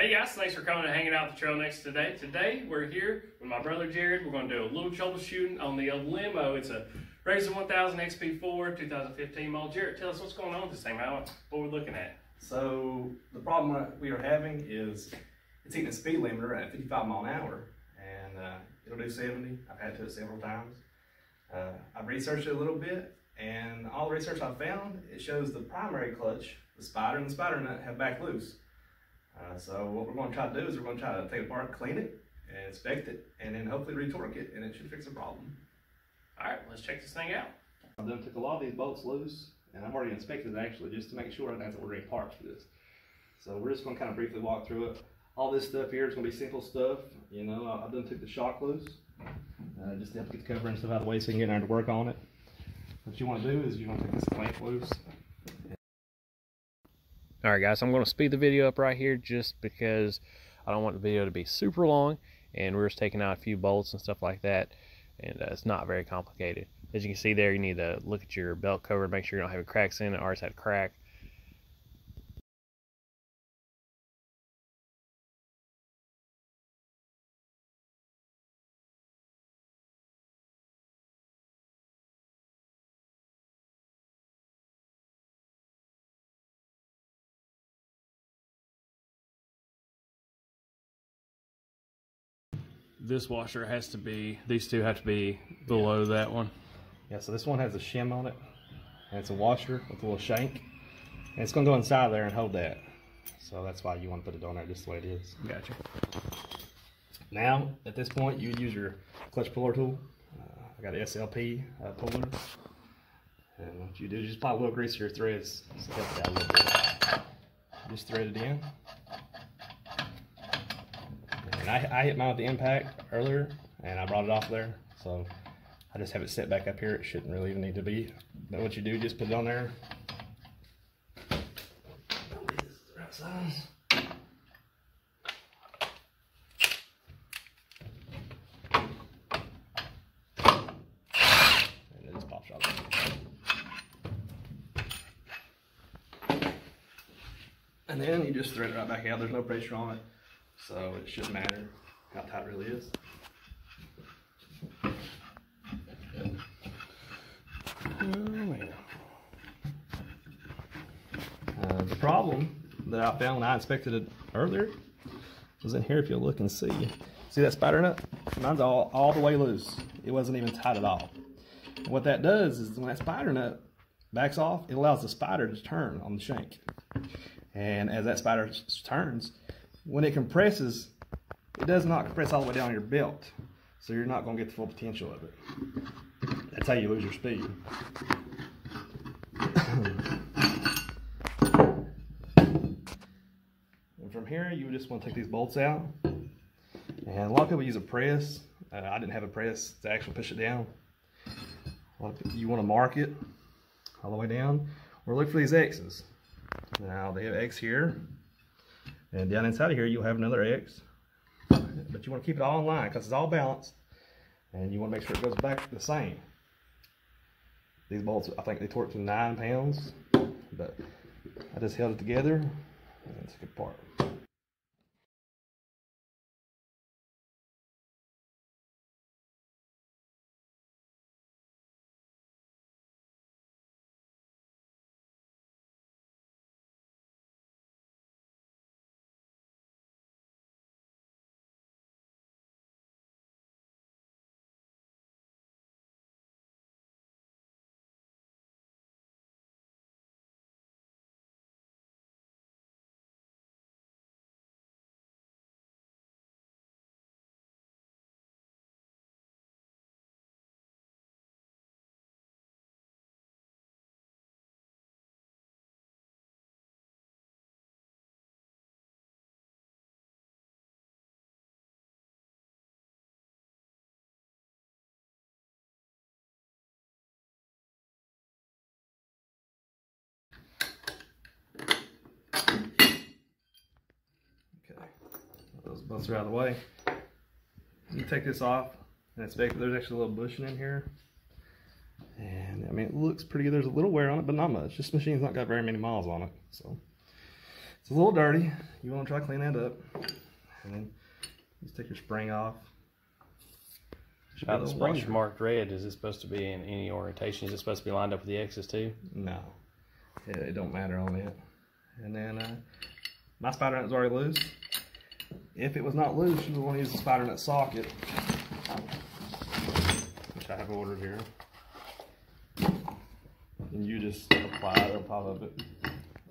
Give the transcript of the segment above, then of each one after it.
Hey guys, thanks for coming and hanging out with the Trailnecks today. Today we're here with my brother Jared. We're going to do a little troubleshooting on the limo. It's a RZR 1000 XP4 2015 model. Jared, tell us what's going on with this thing, man. What we're looking at. So the problem we are having is it's hitting a speed limiter at 55 mile an hour, and it'll do 70. I've had to it several times. I've researched it a little bit, and all the research I've found, it shows the primary clutch, the spider and the spider nut have back loose. So what we're going to try to do is we're going to try to take it apart, clean it, and inspect it, and then hopefully retorque it, and it should fix the problem. All right, let's check this thing out. I done took a lot of these bolts loose, and I've already inspected it actually just to make sure that's ordering parts for this. So we're just going to kind of briefly walk through it. All this stuff here is going to be simple stuff. You know, I done took the shock loose just to help get the cover and stuff out of the way so you can get in there to work on it. What you want to do is you want to take this clamp loose. Alright guys, I'm going to speed the video up right here just because I don't want the video to be super long, and we're just taking out a few bolts and stuff like that, and it's not very complicated. As you can see there, you need to look at your belt cover and make sure you don't have any cracks in it. Ours had a crack. This washer has to be, these two have to be below that one. Yeah, so this one has a shim on it, and it's a washer with a little shank, and it's going to go inside there and hold that. So that's why you want to put it on there just the way it is. Gotcha. Now, at this point, you would use your clutch puller tool. I got an SLP puller, and what you do is just apply a little grease to your threads to help it out a little bit. Just thread it in. And I hit mine with the impact earlier, and I brought it off there, so I just have it set back up here. It shouldn't really even need to be. But what you do, just put it on there. The right size. And it just pops out. And then you just thread it right back out. There's no pressure on it, so it shouldn't matter how tight it really is. The problem that I found when I inspected it earlier was in here. If you look and see that spider nut? Mine's all the way loose. It wasn't even tight at all. And what that does is when that spider nut backs off, it allows the spider to turn on the shank. And as that spider turns, when it compresses, it does not compress all the way down your belt, so you're not going to get the full potential of it. That's how you lose your speed. And from here, you just want to take these bolts out. And a lot of people use a press. I didn't have a press to actually push it down. You want to mark it all the way down, or look for these X's. Now they have X here, and down inside of here you'll have another X, but you want to keep it all in line because it's all balanced, and you want to make sure it goes back the same. These bolts, I think they torqued to 9 pounds, but I just held it together and took it apart. Those bolts are out of the way. You take this off and inspect it. There's actually a little bushing in here. And I mean, it looks pretty good. There's a little wear on it, but not much. This machine's not got very many miles on it. So It's a little dirty. You want to try to clean that up. And then just take your spring off. Now the springs are marked red. Is it supposed to be in any orientation? Is it supposed to be lined up with the X's too? No. It don't matter on it. And then my spider nut is already loose. If it was not loose, you would want to use the spider nut socket, which I have ordered here. And you just apply it on top of it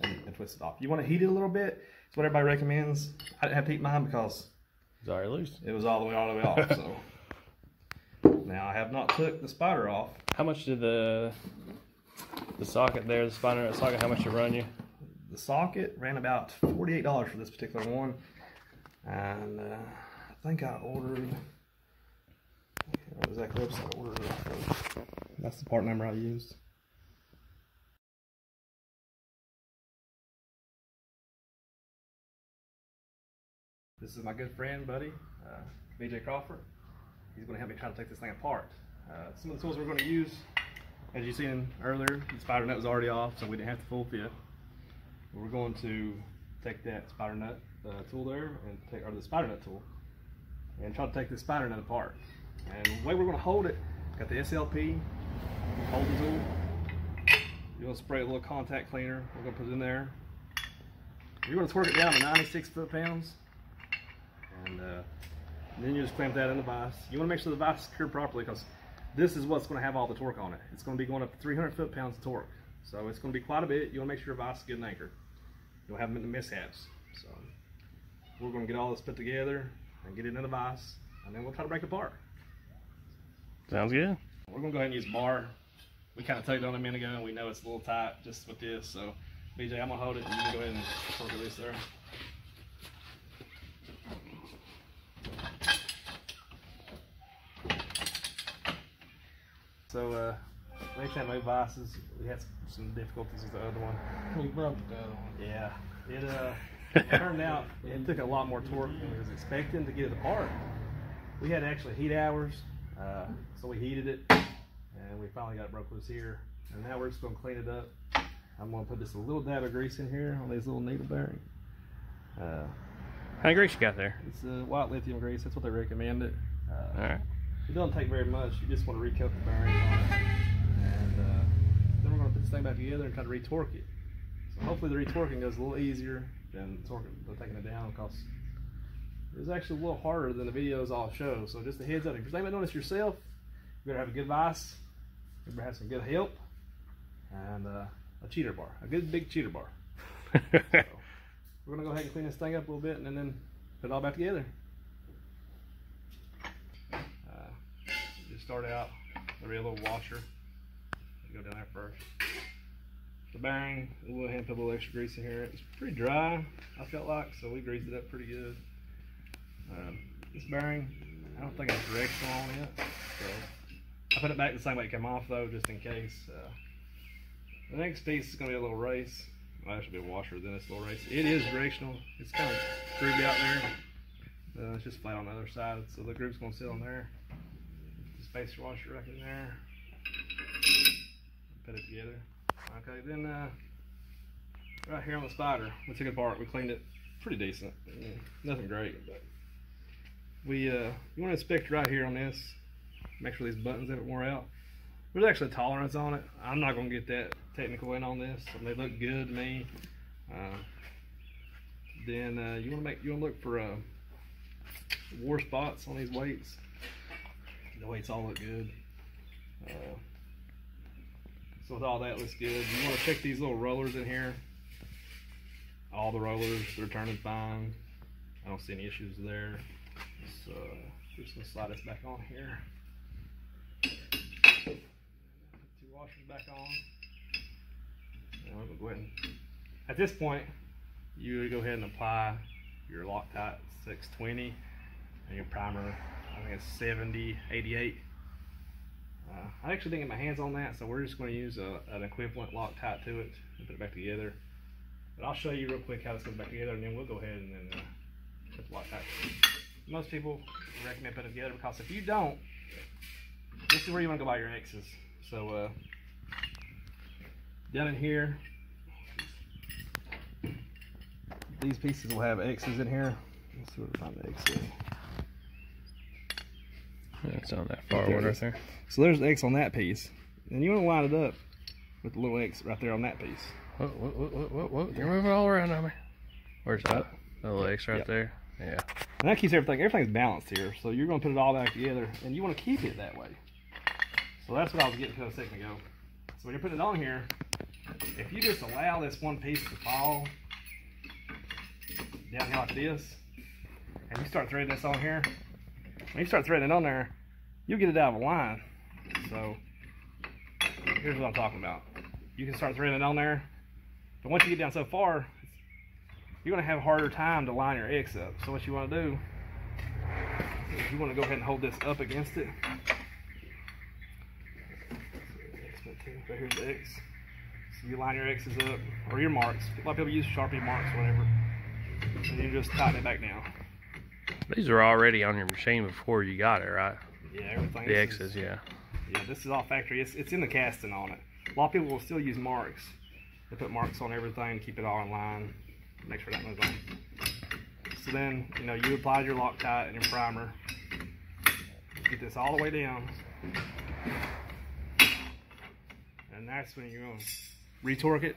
and twist it off. You want to heat it a little bit. It's what everybody recommends. I didn't have to heat mine because it's already loose. It was all the way off. So now I have not took the spider off. How much did the socket there, the spider nut socket, how much did it run you? The socket ran about $48 for this particular one. And I think I ordered, I can't remember exactly what website I ordered it from. That's the part number I used. This is my good friend, buddy, BJ Crawford. He's going to help me try to take this thing apart. Some of the tools we're going to use, as you seen earlier, the spider nut was already off, so we didn't have to full fit. We're going to take that spider nut tool there and take, or the spider nut tool, and try to take this spider nut apart. And the way we're going to hold it, got the SLP holding tool. You're going to spray a little contact cleaner. We're going to put it in there. You're going to torque it down to 96 foot-pounds, and then you just clamp that in the vise. You want to make sure the vise is secured properly, because this is what's going to have all the torque on it. It's going to be going up to 300 foot-pounds of torque, so it's going to be quite a bit. You want to make sure your vise is good and anchored. You don't have any mishaps. So we're going to get all this put together and get it in a vise, and then we'll try to break it apart. Sounds good. We're going to go ahead and use a bar. We kind of tugged on it a minute ago, and we know it's a little tight just with this. So BJ, I'm going to hold it, and you can go ahead and torque it loose there. So next time we vices, we had some difficulties with the other one. We broke the other one. Yeah, it turned out it took a lot more torque than we was expecting to get it apart. We had actually heat hours, so we heated it, and we finally got it broke loose here. And now we're just going to clean it up. I'm going to put just a little dab of grease in here on these little needle bearings. How many grease you got there? It's white lithium grease. That's what they recommend it. All right. It doesn't take very much. You just want to recoat the bearings on it, and then we're going to put this thing back together and try to retorque it. So hopefully the retorquing goes a little easier than taking it down, because it's actually a little harder than the videos all show. So just a heads up, if you're thinking about doing this yourself, you better have a good vise, you better have some good help, and a cheater bar, a good big cheater bar. So we're going to go ahead and clean this thing up a little bit, and then put it all back together. Start out, there'll be a little washer. Go down there first. The bearing, we'll go ahead and put a little extra grease in here. It's pretty dry, I felt like, so we greased it up pretty good. This bearing, I don't think it's directional on it, so I put it back the same way it came off though, just in case. The next piece is going to be a little race. Well, that should be a washer, then it's a little race. It is directional. It's kind of grooved out there. It's just flat on the other side, so the groove's going to sit on there. Spacer washer right in there. Put it together. Okay, then right here on the spider, we took it apart. We cleaned it pretty decent. Nothing great, but you want to inspect right here on this. Make sure these buttons haven't worn out. There's actually a tolerance on it. I'm not going to get that technical in on this. They look good to me. Then you want to look for war spots on these weights. The weights all look good. So with all that looks good, you want to check these little rollers in here. All the rollers, they're turning fine. I don't see any issues there. So we're just gonna slide this back on here. Put 2 washers back on. And we'll go ahead and, at this point, you go ahead and apply your Loctite 620 and your primer. I think it's 7088. I actually didn't get my hands on that, so we're just going to use an equivalent Loctite to it and put it back together. But I'll show you real quick how this goes back together, and then we'll go ahead and then put the Loctite. Most people recommend putting it together, because if you don't, this is where you want to go buy your X's. So down in here, these pieces will have X's in here. Let's see what we find the X in. It's on that far one right there. So there's the X on that piece. And you want to line it up with the little X right there on that piece. Whoa. You're moving all around on me. Where's that? The little X right there? Yeah. And that keeps everything's balanced here. So you're going to put it all back together, and you want to keep it that way. So that's what I was getting to a second ago. So when you're putting it on here, if you just allow this one piece to fall down here like this, and you start threading this on here, when you start threading it on there, you'll get it out of line. So here's what I'm talking about. You can start threading it on there, but once you get down so far, you're going to have a harder time to line your X up. So what you want to do is you want to go ahead and hold this up against it. But here's the X. So you line your X's up, or your marks. A lot of people use Sharpie marks or whatever. And you just tighten it back down. These are already on your machine before you got it, right? Yeah, everything. The X's, yeah. Yeah, this is all factory. It's in the casting on it. A lot of people will still use marks. They put marks on everything, keep it all in line, make sure that moves on. So then, you know, you apply your Loctite and your primer. Get this all the way down. And that's when you're going to retorque it.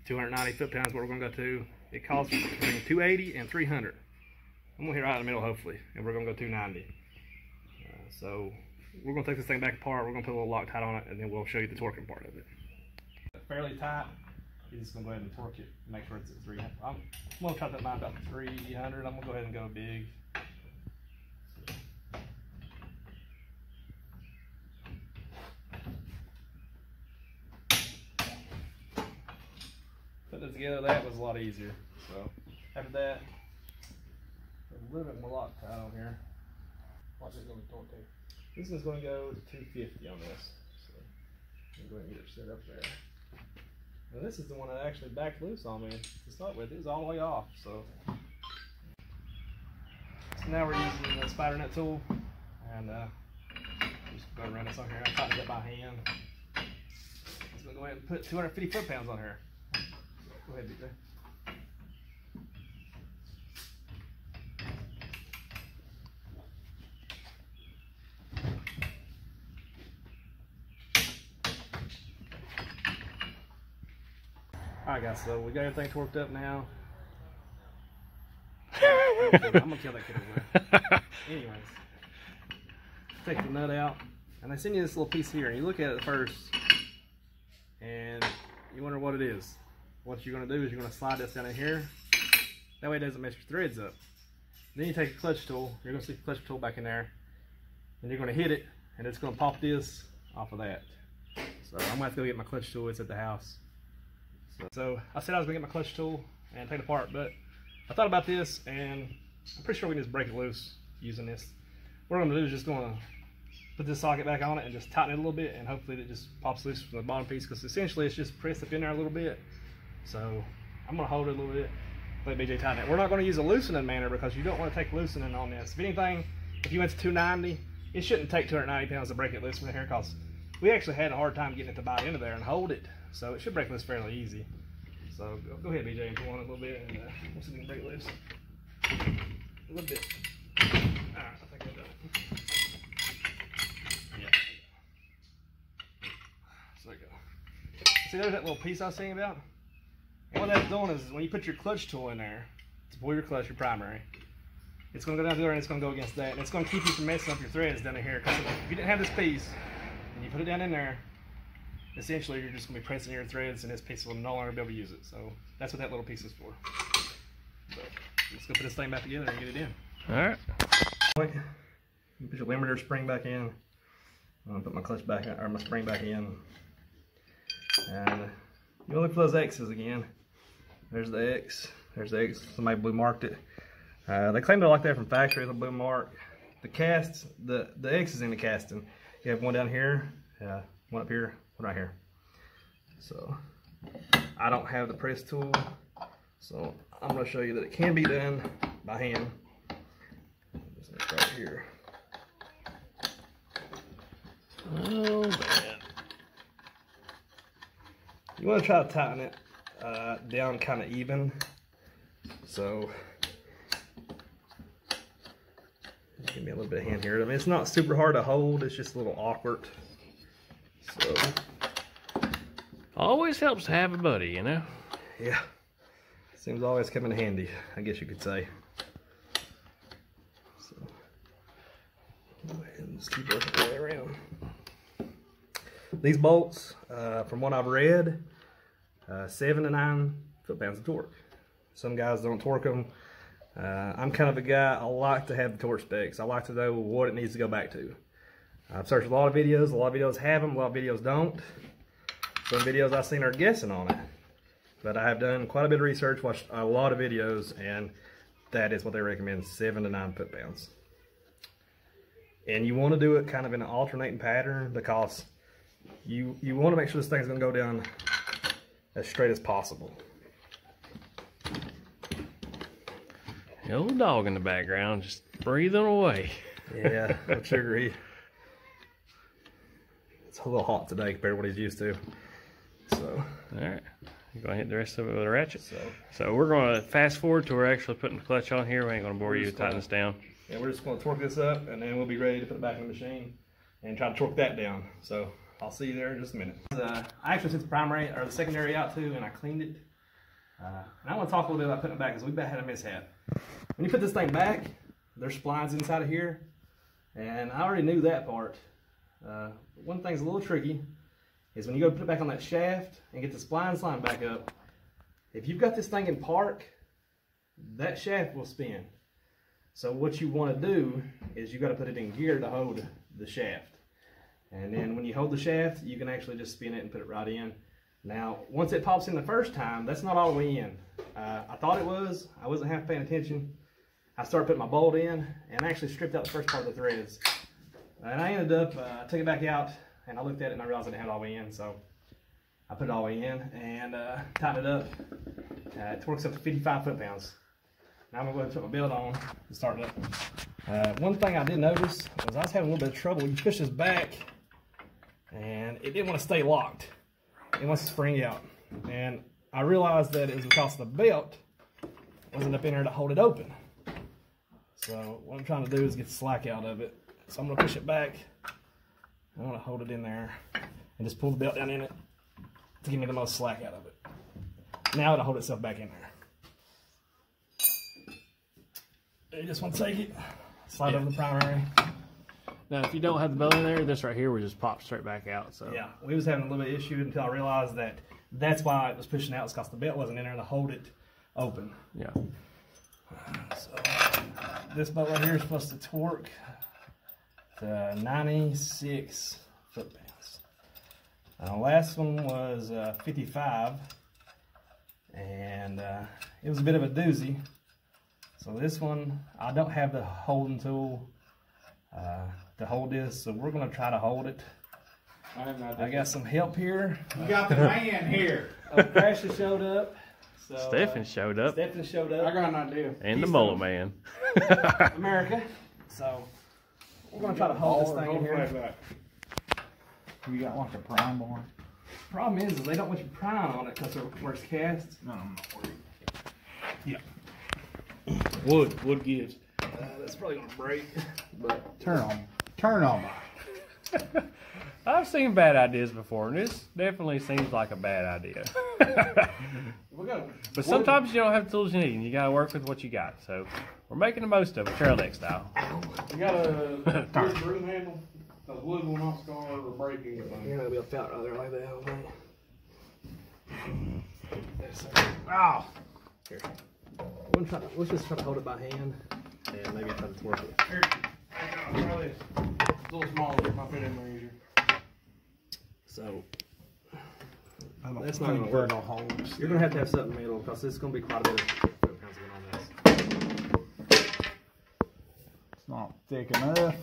290 foot-pounds is what we're going to go to. It costs between 280 and 300. I'm going to hit right in the middle, hopefully, and we're going to go 290. So we're going to take this thing back apart. We're going to put a little Loctite on it, and then we'll show you the torquing part of it. Fairly tight. You're just going to go ahead and torque it. Make sure it's at 300. I'm going to try that mine about 300. I'm going to go ahead and go big. Putting it together, that was a lot easier. So after that, a little bit more Loctite on here. What's this going to torque to? This is going to go to 250 on this. So I'm going to get it set up there. And this is the one that actually backed loose on me to start with. It was all the way off. So now we're using the spider nut tool, and just going to run this on here. I tightened it by hand. Let's go ahead and put 250 foot-pounds on here. Go ahead, BJ. Alright guys, so we got everything torqued up now. I'm gonna kill that kid over there. Anyways, take the nut out, and they send you this little piece here, and you look at it first, and you wonder what it is. What you're gonna do is you're gonna slide this down in here. That way it doesn't mess your threads up. Then you take your clutch tool. You're gonna stick the clutch tool back in there, and you're gonna hit it, and it's gonna pop this off of that. So I'm gonna have to go get my clutch tool. It's at the house. So I said I was gonna get my clutch tool and take it apart, but I thought about this, and I'm pretty sure we can just break it loose using this. What I'm gonna do is just gonna put this socket back on it and just tighten it a little bit, and hopefully it just pops loose from the bottom piece, because essentially it's just pressed up in there a little bit. So I'm gonna hold it a little bit, let BJ tighten it. We're not gonna use a loosening manner, because you don't want to take loosening on this. If anything, if you went to 290, it shouldn't take 290 pounds to break it loose from here, because we actually had a hard time getting it to bite into there and hold it. So it should break loose fairly easy. So go ahead, BJ, and pull on it a little bit, and we'll see if we can break it loose. A little bit. Alright, I think I've done it. Yeah. So there you go. See, there's that little piece I was saying about? And what that's doing is when you put your clutch tool in there to pull your clutch, your primary, it's going to go down there and it's going to go against that. And it's going to keep you from messing up your threads down in here. Because if you didn't have this piece and you put it down in there, essentially you're just going to be pressing your threads, and this piece will no longer be able to use it. So that's what that little piece is for. So let's go put this thing back together and get it in. Alright. Put your limiter spring back in. I'm going to put my clutch back in, or my spring back in. And you look for those X's again. There's the X. There's the X. Somebody blue marked it. They claim they're like that from factory, the blue mark. The cast, the X is in the casting. You have one down here, one up here, one right here. So I don't have the press tool, so I'm going to show you that it can be done by hand. This right here. Oh man. You want to try to tighten it down kind of even. So give me a little bit of hand here. I mean, it's not super hard to hold, it's just a little awkward. So always helps to have a buddy, you know? yeah, seems to always come in handy, I guess you could say. So go ahead and just keep working my way around. These bolts, from what I've read, 7 to 9 foot-pounds of torque. Some guys don't torque them. I'm kind of a guy, I like to have the torque specs. I like to know what it needs to go back to. I've searched a lot of videos have them, a lot of videos don't. Some videos I've seen are guessing on it. But I have done quite a bit of research, watched a lot of videos, and that is what they recommend, 7 to 9 foot-pounds. And you want to do it kind of in an alternating pattern because you want to make sure this thing's going to go down as straight as possible. The old dog in the background just breathing away. Yeah, I'm sure it's a little hot today compared to what he's used to. So, all right, you're gonna hit the rest of it with a ratchet. So we're gonna fast forward to we're actually putting the clutch on here. We ain't gonna bore you to tighten this down. Yeah, we're just gonna torque this up, and then we'll be ready to put it back in the machine and try to torque that down. So I'll see you there in just a minute. I actually took the primary or the secondary out too, and I cleaned it. And I want to talk a little bit about putting it back because we've had a mishap. When you put this thing back, there's splines inside of here, and I already knew that part. One thing's a little tricky is when you go put it back on that shaft and get the spline slime back up, if you've got this thing in park, that shaft will spin. So what you want to do is you got to put it in gear to hold the shaft. And then when you hold the shaft, you can actually just spin it and put it right in. Now, once it pops in the first time, that's not all the way in. I thought it was. I wasn't half paying attention. I started putting my bolt in and actually stripped out the first part of the threads. And I ended up, I took it back out and I looked at it and I realized I didn't have it all the way in. So I put it all the way in and tightened it up. It torques up to 55 foot-pounds. Now I'm going to go ahead and put my belt on and start it up. One thing I did notice was I was having a little bit of trouble. You push this back and it didn't want to stay locked. It wants to spring out. And I realized that it was because the belt wasn't up in there to hold it open. So what I'm trying to do is get the slack out of it. So I'm going to push it back. I want to hold it in there and just pull the belt down in it to give me the most slack out of it. Now it'll hold itself back in there. You just want to take it, slide over the primary. Now, if you don't have the belt in there, this right here will just pop straight back out. So yeah, we was having a little bit of issue until I realized that that's why it was pushing out. It's because the belt wasn't in there to hold it open. Yeah. So this bolt right here is supposed to torque to 96 foot-pounds. The last one was 55, and it was a bit of a doozy. So this one, I don't have the holding tool to hold this, so we're going to try to hold it. I got some help here. You got the man here. Crash has showed up. So, Stephen showed up. Stephen showed up. I got an idea. And the mullet man. America. So we're going to try to hold this thing in here. You got like a prime on it? Problem is they don't want you prying on it because where it's cast. No, I'm not worried. Yeah. Wood gives. That's probably going to break. But Turn on. I've seen bad ideas before, and this definitely seems like a bad idea. But sometimes you don't have the tools you need, and you got to work with what you got. So we're making the most of it, Trailneck style. You got a good broom handle? Those wood will not scar or break anything. you're going to be able to felt right there like that. Okay. Ow! Here. Let's just try to hold it by hand, and maybe try to torque it. Here. Try this. It's a little smaller. Might fit in there easier. So That's not gonna work. Holes. you're going to have something in the middle because this is going to be quite a bit of foot-pounds on this. It's not thick enough.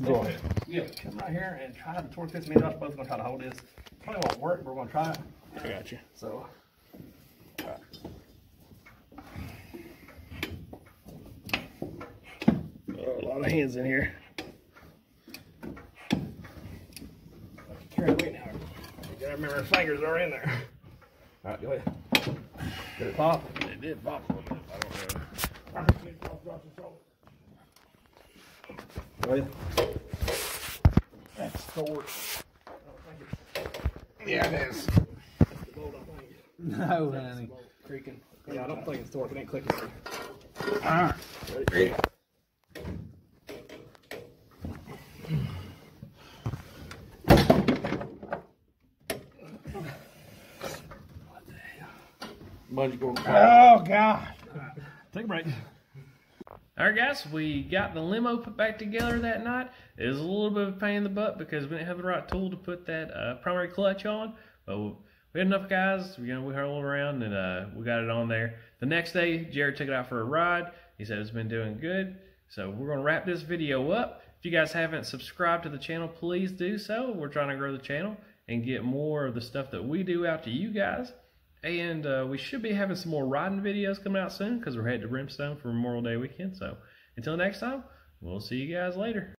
Go ahead. Yeah, come right here and try to torque this. Me and Josh both going to try to hold this. Probably won't work, but we're going to try it. I got you. So, A lot of hands in here. carry the weight now. gotta remember the fingers are in there. All right, go ahead. Did it pop? It did pop a little bit. I don't know. Go ahead. That's short. Yeah, it is. That's the bolt, I think. No, honey. Creaking. Yeah, I don't think it's torque. It ain't clicking. Alright. Ready? Bungee cord. Oh, God. Take a break. Alright guys, we got the limo put back together that night. It was a little bit of a pain in the butt because we didn't have the right tool to put that primary clutch on. But we had enough guys, we hurled around and we got it on there. The next day, Jared took it out for a ride. He said it's been doing good. So we're going to wrap this video up. If you guys haven't subscribed to the channel, please do so. We're trying to grow the channel and get more of the stuff that we do out to you guys. And we should be having some more riding videos coming out soon because we're headed to Brimstone for Memorial Day weekend. So until next time, we'll see you guys later.